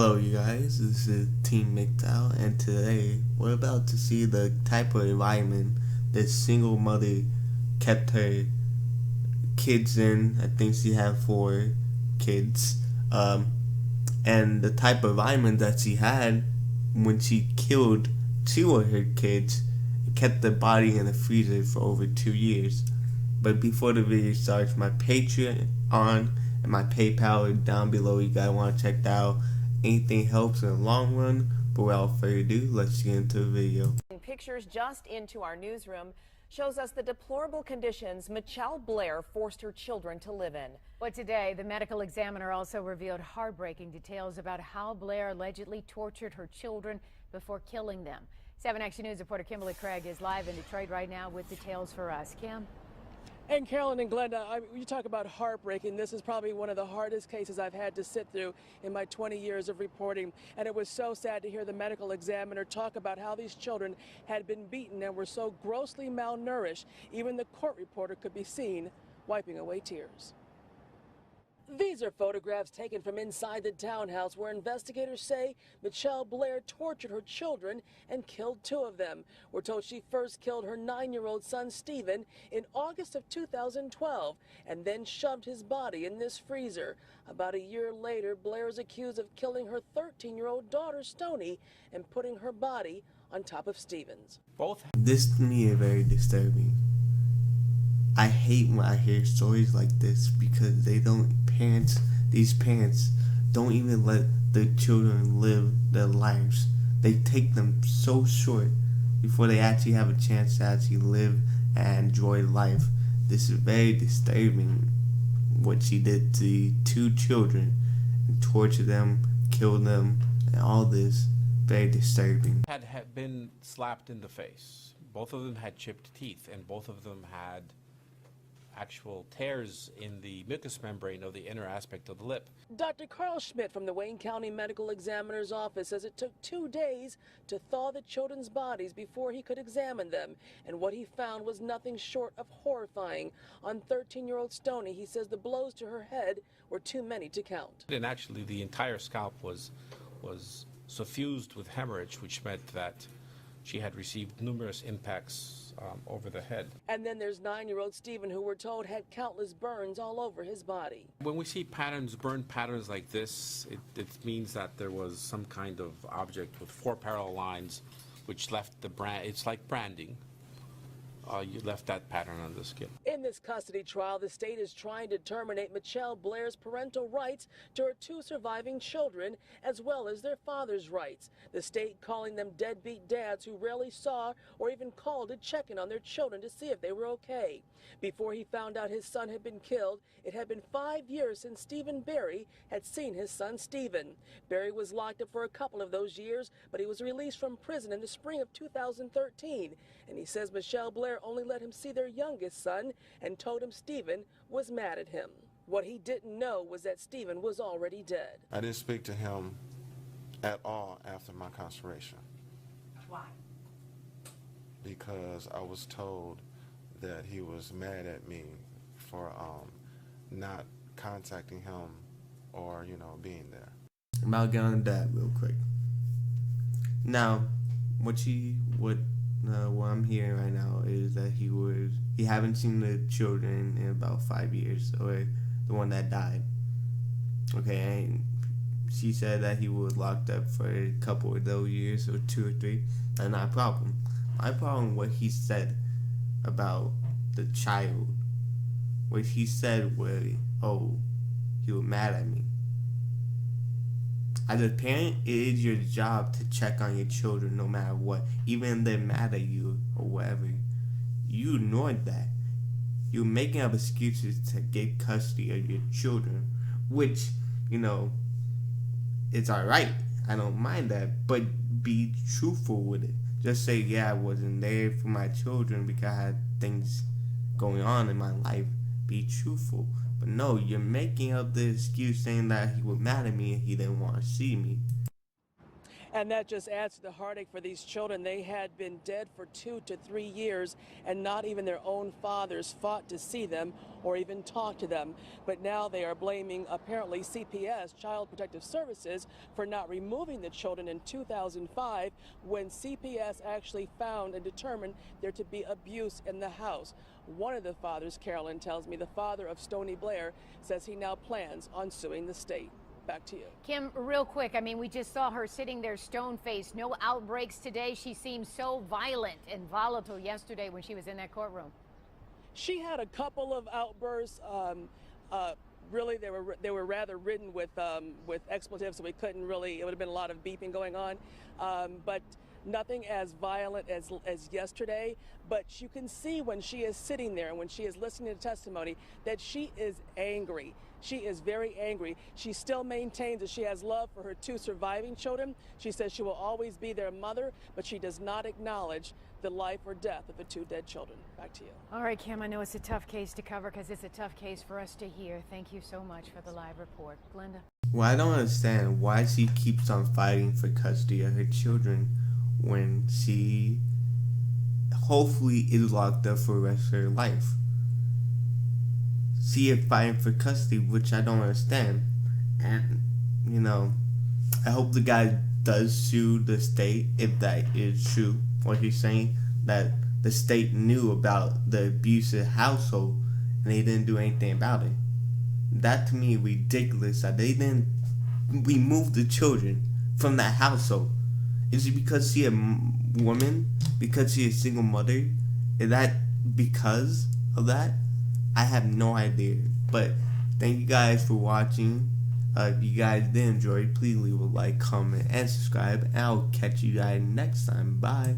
Hello you guys, this is Team MGTOW, and today we're about to see the type of environment this single mother kept her kids in. I think she had 4 kids, and the type of environment that she had when she killed 2 of her kids and kept the body in the freezer for over 2 years. But before the video starts, my Patreon and my PayPal are down below. You guys want to check that out. Anything helps in the long run. But without further ado, let's get into the video. Pictures just into our newsroom shows us the deplorable conditions Michelle Blair forced her children to live in. But today, the medical examiner also revealed heartbreaking details about how Blair allegedly tortured her children before killing them. 7 Action News reporter Kimberly Craig is live in Detroit right now with details for us. Kim? And Carolyn and Glenda, you talk about heartbreaking. This is probably one of the hardest cases I've had to sit through in my 20 years of reporting. And it was so sad to hear the medical examiner talk about how these children had been beaten and were so grossly malnourished. Even the court reporter could be seen wiping away tears. These are photographs taken from inside the townhouse where investigators say Michelle Blair tortured her children and killed 2 of them. We're told she first killed her 9-year-old son, Stephen, in August of 2012 and then shoved his body in this freezer. About a year later, Blair is accused of killing her 13-year-old daughter, Stoney, and putting her body on top of Stephen's. This to me is very disturbing. I hate when I hear stories like this because these parents don't even let their children live their lives. They take them so short before they actually have a chance to actually live and enjoy life. This is very disturbing what she did to the 2 children and torture them, kill them, and all this. Very disturbing. Had been slapped in the face. Both of them had chipped teeth, and both of them had actual tears in the mucous membrane of the inner aspect of the lip. Dr. Carl Schmidt from the Wayne County Medical Examiner's Office says it took 2 days to thaw the children's bodies before he could examine them, and what he found was nothing short of horrifying. On 13-year-old Stoney, he says the blows to her head were too many to count. And actually the entire scalp was suffused with hemorrhage, which meant that she had received numerous impacts over the head. And then there's 9-year-old Stephen, who we're told had countless burns all over his body. When we see burn patterns like this, it means that there was some kind of object with 4 parallel lines which left the brand. It's like branding. You left that pattern on the skin. In this custody trial, the state is trying to terminate Michelle Blair's parental rights to her 2 surviving children, as well as their father's rights. The state calling them deadbeat dads who rarely saw or even called to check in on their children to see if they were okay. Before he found out his son had been killed, it had been 5 years since Stephen Berry had seen his son Stephen. Berry was locked up for a couple of those years, but he was released from prison in the spring of 2013. And he says Michelle Blair only let him see their youngest son and told him Stephen was mad at him. What he didn't know was that Stephen was already dead. I didn't speak to him at all after my incarceration. Why? Because I was told that he was mad at me for not contacting him or, being there. I'm about to get on that real quick. Now, what I'm hearing right now is that he haven't seen the children in about 5 years, or the one that died. Okay, and she said that he was locked up for a couple of those years, or 2 or 3. That's not a problem. My problem what he said about the child. What he said was, he was mad at me. As a parent, it is your job to check on your children no matter what. Even if they're mad at you or whatever. You ignored that. You're making up excuses to get custody of your children. Which, it's alright. I don't mind that. But be truthful with it. Just say, yeah, I wasn't there for my children because I had things going on in my life. Be truthful. But no, you're making up the excuse saying that he was mad at me and he didn't want to see me. And that just adds to the heartache for these children. They had been dead for 2 to 3 years, and not even their own fathers fought to see them or even talk to them. But now they are blaming, apparently, CPS, Child Protective Services, for not removing the children in 2005 when CPS actually found and determined there to be abuse in the house. One of the fathers, Carolyn tells me, the father of Stony Blair, says he now plans on suing the state. Back to you. Kim, real quick, I mean, we just saw her sitting there stone-faced, no outbreaks today. She seemed so violent and volatile yesterday when she was in that courtroom. She had a couple of outbursts. Really, they were rather ridden with expletives, so we couldn't really. It would have been a lot of beeping going on, but nothing as violent as yesterday. But you can see when she is sitting there and when she is listening to testimony that she is angry. She is very angry. She still maintains that she has love for her 2 surviving children. She says she will always be their mother, but she does not acknowledge the life or death of the 2 dead children. Back to you. All right, Kim, I know it's a tough case to cover because it's a tough case for us to hear. Thank you so much for the live report. Glenda? Well, I don't understand why she keeps on fighting for custody of her children when she hopefully is locked up for the rest of her life. She is fighting for custody, which I don't understand. And, you know, I hope the guy does sue the state, if that is true. What he's saying, that the state knew about the abusive household and they didn't do anything about it. That to me is ridiculous, that they didn't remove the children from that household. Is it because she a woman? Because she a single mother? Is that because of that? I have no idea. But thank you guys for watching. If you guys did enjoy, please leave a like, comment, and subscribe. And I'll catch you guys next time. Bye.